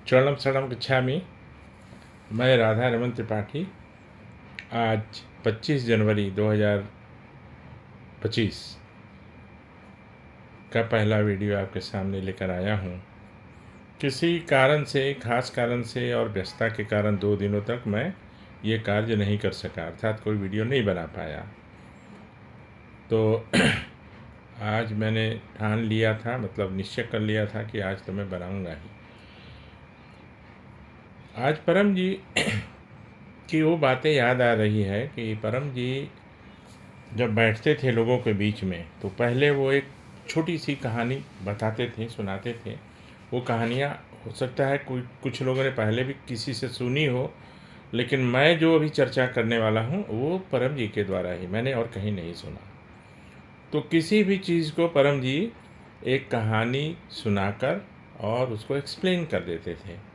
चरणम शरणम गच्छामि। मैं राधा रमन त्रिपाठी आज 25 जनवरी 2025 का पहला वीडियो आपके सामने लेकर आया हूँ। किसी कारण से, खास कारण से और व्यस्तता के कारण 2 दिनों तक मैं ये कार्य नहीं कर सका, अर्थात कोई वीडियो नहीं बना पाया। तो आज मैंने ठान लिया था, मतलब निश्चय कर लिया था कि आज तो मैं बनाऊँगा ही। आज परम जी की वो बातें याद आ रही है कि परम जी जब बैठते थे लोगों के बीच में तो पहले वो एक छोटी सी कहानी बताते थे, सुनाते थे। वो कहानियाँ हो सकता है कोई कुछ लोगों ने पहले भी किसी से सुनी हो, लेकिन मैं जो अभी चर्चा करने वाला हूँ वो परम जी के द्वारा ही, मैंने और कहीं नहीं सुना। तो किसी भी चीज़ को परम जी एक कहानी सुनाकर और उसको एक्सप्लेन कर देते थे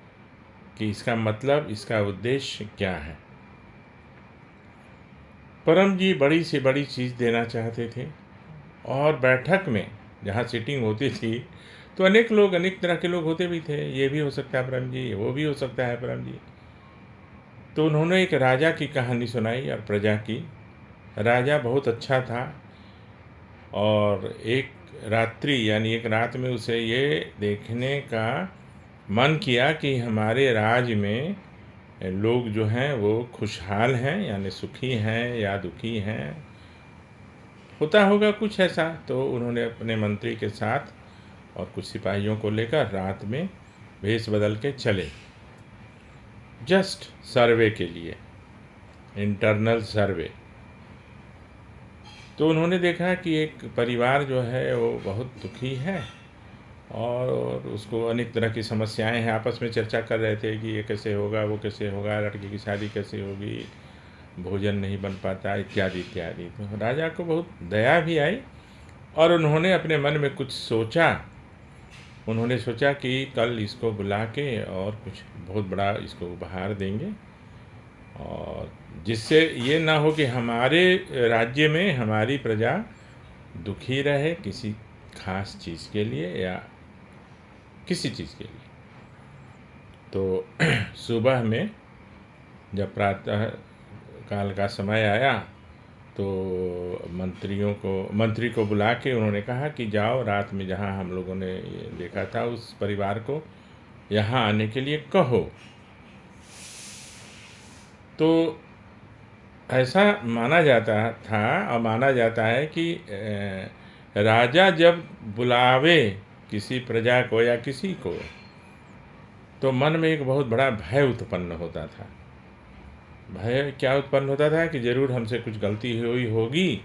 कि इसका मतलब, इसका उद्देश्य क्या है। परम जी बड़ी से बड़ी चीज़ देना चाहते थे और बैठक में जहाँ सीटिंग होती थी तो अनेक लोग, अनेक तरह के लोग होते भी थे। ये भी हो सकता है परम जी, वो भी हो सकता है परम जी। तो उन्होंने एक राजा की कहानी सुनाई और प्रजा की। राजा बहुत अच्छा था और एक रात्रि यानी एक रात में उसे ये देखने का मन किया कि हमारे राज्य में लोग जो हैं वो खुशहाल हैं, यानी सुखी हैं या दुखी हैं, होता होगा कुछ ऐसा। तो उन्होंने अपने मंत्री के साथ और कुछ सिपाहियों को लेकर रात में भेष बदल के चले, जस्ट सर्वे के लिए, इंटरनल सर्वे। तो उन्होंने देखा कि एक परिवार जो है वो बहुत दुखी है और उसको अनेक तरह की समस्याएं हैं। आपस में चर्चा कर रहे थे कि ये कैसे होगा, वो कैसे होगा, लड़की की शादी कैसे होगी, भोजन नहीं बन पाता, इत्यादि इत्यादि। तो राजा को बहुत दया भी आई और उन्होंने अपने मन में कुछ सोचा। उन्होंने सोचा कि कल इसको बुला के और कुछ बहुत बड़ा इसको उपहार देंगे, और जिससे ये ना हो कि हमारे राज्य में हमारी प्रजा दुखी रहे किसी खास चीज़ के लिए या किसी चीज़ के लिए। तो सुबह में जब प्रातः काल का समय आया तो मंत्री को बुला के उन्होंने कहा कि जाओ, रात में जहाँ हम लोगों ने ये देखा था उस परिवार को यहाँ आने के लिए कहो। तो ऐसा माना जाता था और माना जाता है कि राजा जब बुलावे किसी प्रजा को या किसी को तो मन में एक बहुत बड़ा भय उत्पन्न होता था। भय क्या उत्पन्न होता था कि ज़रूर हमसे कुछ गलती हुई होगी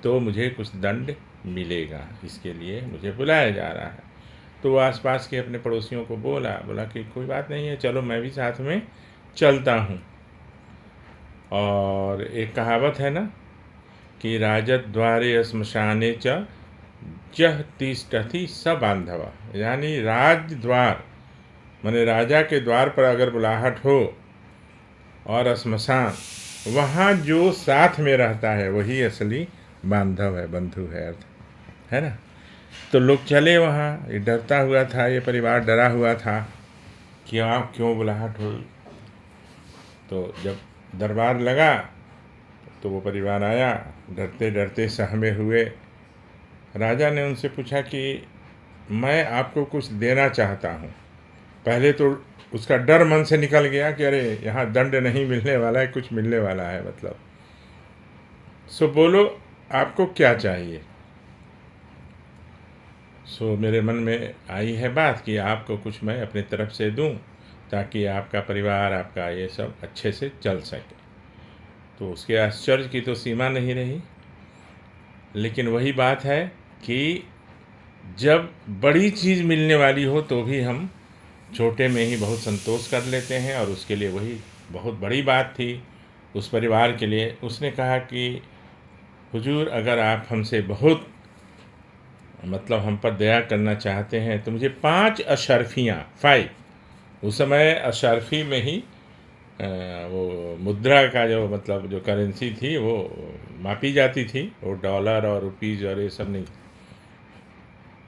तो मुझे कुछ दंड मिलेगा, इसके लिए मुझे बुलाया जा रहा है। तो वो आसपास के अपने पड़ोसियों को बोला कि कोई बात नहीं है, चलो मैं भी साथ में चलता हूँ। और एक कहावत है ना कि राजद्वारे श्मशाने च जह तिष्ठति स बांधवा, यानी राज द्वार माने राजा के द्वार पर अगर बुलाहट हो और श्मशान, वहाँ जो साथ में रहता है वही असली बांधव है, बंधु है, अर्थ है ना। तो लोग चले वहाँ, ये डरता हुआ था, ये परिवार डरा हुआ था कि आप क्यों बुलाहट हो। तो जब दरबार लगा तो वो परिवार आया, डरते डरते सहमे हुए। राजा ने उनसे पूछा कि मैं आपको कुछ देना चाहता हूँ। पहले तो उसका डर मन से निकल गया कि अरे यहाँ दंड नहीं मिलने वाला है, कुछ मिलने वाला है मतलब। सो बोलो आपको क्या चाहिए। सो मेरे मन में आई है बात कि आपको कुछ मैं अपनी तरफ से दूं ताकि आपका परिवार, आपका ये सब अच्छे से चल सके। तो उसके आश्चर्य की तो सीमा नहीं रही। लेकिन वही बात है कि जब बड़ी चीज़ मिलने वाली हो तो भी हम छोटे में ही बहुत संतोष कर लेते हैं, और उसके लिए वही बहुत बड़ी बात थी उस परिवार के लिए। उसने कहा कि हुजूर, अगर आप हमसे बहुत मतलब हम पर दया करना चाहते हैं तो मुझे 5 अशर्फियाँ, 5, उस समय अशर्फी में ही वो मुद्रा का जो मतलब जो करेंसी थी वो मापी जाती थी, वो डॉलर और रुपीज़ और ये सब नहीं।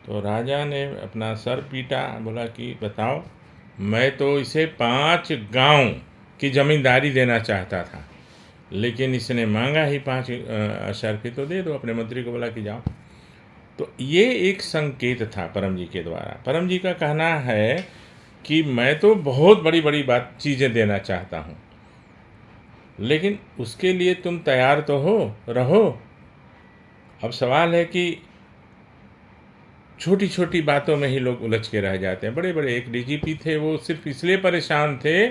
तो राजा ने अपना सर पीटा, बोला कि बताओ मैं तो इसे 5 गांव की ज़मींदारी देना चाहता था, लेकिन इसने मांगा ही 5 अशर्फी, तो दे दो। अपने मंत्री को बोला कि जाओ। तो ये एक संकेत था परम जी के द्वारा। परम जी का कहना है कि मैं तो बहुत बड़ी बड़ी बात चीज़ें देना चाहता हूँ, लेकिन उसके लिए तुम तैयार तो हो, रहो। अब सवाल है कि छोटी छोटी बातों में ही लोग उलझ के रह जाते हैं। बड़े बड़े, एक डीजीपी थे, वो सिर्फ इसलिए परेशान थे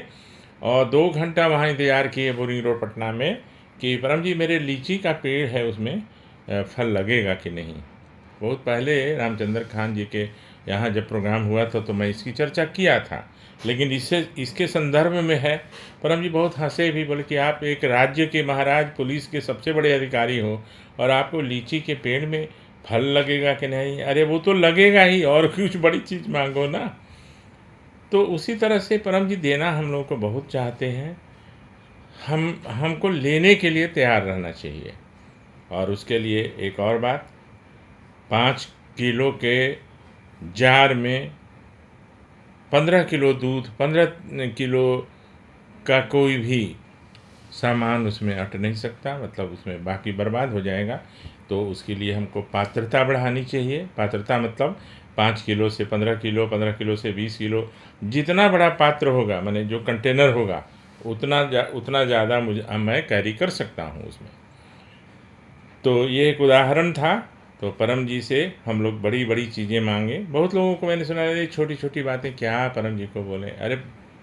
और 2 घंटा वहाँ इंतज़ार किए बोरिंग रोड पटना में कि परम जी मेरे लीची का पेड़ है, उसमें फल लगेगा कि नहीं। बहुत पहले रामचंद्र खान जी के यहाँ जब प्रोग्राम हुआ था तो मैं इसकी चर्चा किया था, लेकिन इसके संदर्भ में है। परम जी बहुत हंसे भी, बोले कि आप एक राज्य के महाराज, पुलिस के सबसे बड़े अधिकारी हो और आपको लीची के पेड़ में फल लगेगा कि नहीं। अरे वो तो लगेगा ही, और कुछ बड़ी चीज़ मांगो ना। तो उसी तरह से परम जी देना हम लोगों को बहुत चाहते हैं। हमको लेने के लिए तैयार रहना चाहिए। और उसके लिए एक और बात, 5 किलो के जार में 15 किलो दूध, 15 किलो का कोई भी सामान उसमें अट नहीं सकता, मतलब उसमें बाकी बर्बाद हो जाएगा। तो उसके लिए हमको पात्रता बढ़ानी चाहिए। पात्रता मतलब 5 किलो से 15 किलो, 15 किलो से 20 किलो, जितना बड़ा पात्र होगा, माने जो कंटेनर होगा, उतना ज़्यादा मैं कैरी कर सकता हूँ उसमें। तो ये एक उदाहरण था। तो परम जी से हम लोग बड़ी बड़ी चीज़ें मांगे। बहुत लोगों को मैंने सुना, अरे छोटी छोटी बातें क्या परम जी को बोले। अरे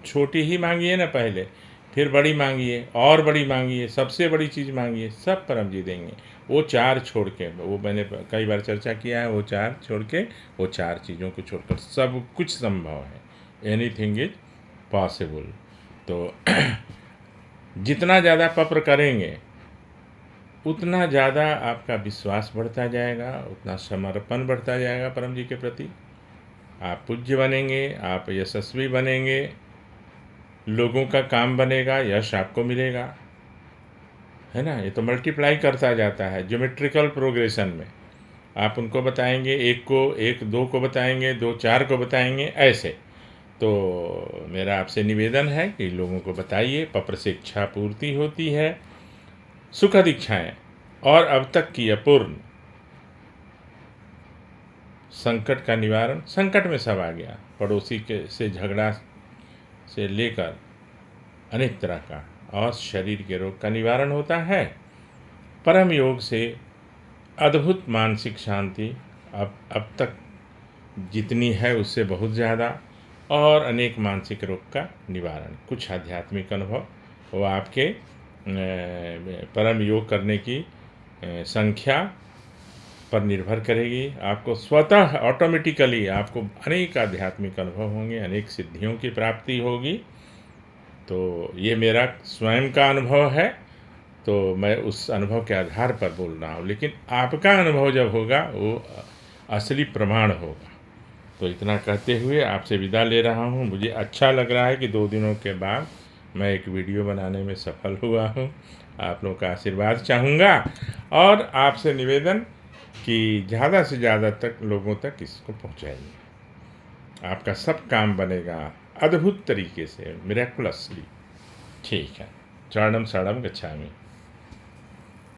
छोटी ही मांगिए ना पहले, फिर बड़ी मांगिए, और बड़ी मांगिए, सबसे बड़ी चीज़ मांगिए, सब परम जी देंगे। वो 4 छोड़ के, वो मैंने कई बार चर्चा किया है, वो 4 छोड़ के, वो 4 चीज़ों को छोड़कर सब कुछ संभव है। Anything is possible. तो जितना ज़्यादा पत्र करेंगे उतना ज़्यादा आपका विश्वास बढ़ता जाएगा, उतना समर्पण बढ़ता जाएगा परम जी के प्रति। आप पूज्य बनेंगे, आप यशस्वी बनेंगे, लोगों का काम बनेगा, यश आपको मिलेगा, है ना। ये तो मल्टीप्लाई करता जाता है ज्योमेट्रिकल प्रोग्रेशन में। आप उनको बताएंगे, एक को, एक 2 को बताएंगे, 2 4 को बताएंगे, ऐसे। तो मेरा आपसे निवेदन है कि लोगों को बताइए। पत्र से इच्छा पूर्ति होती है, सुखद इच्छाएं और अब तक की अपूर्ण, संकट का निवारण। संकट में सब आ गया, पड़ोसी के से झगड़ा से लेकर अनेक तरह का, और शरीर के रोग का निवारण होता है। परम योग से अद्भुत मानसिक शांति अब तक जितनी है उससे बहुत ज़्यादा, और अनेक मानसिक रोग का निवारण। कुछ आध्यात्मिक अनुभव वो आपके परम योग करने की संख्या पर निर्भर करेगी। आपको स्वतः ऑटोमेटिकली आपको अनेक आध्यात्मिक अनुभव होंगे, अनेक सिद्धियों की प्राप्ति होगी। तो ये मेरा स्वयं का अनुभव है, तो मैं उस अनुभव के आधार पर बोल रहा हूँ, लेकिन आपका अनुभव जब होगा वो असली प्रमाण होगा। तो इतना कहते हुए आपसे विदा ले रहा हूँ। मुझे अच्छा लग रहा है कि 2 दिनों के बाद मैं एक वीडियो बनाने में सफल हुआ हूँ। आप लोगों का आशीर्वाद चाहूँगा, और आपसे निवेदन कि ज़्यादा से ज़्यादा तक लोगों तक इसको पहुँचाइए। आपका सब काम बनेगा अद्भुत तरीके से, मिरेकुलसली। ठीक है। चरणम शरणम गच्छामि।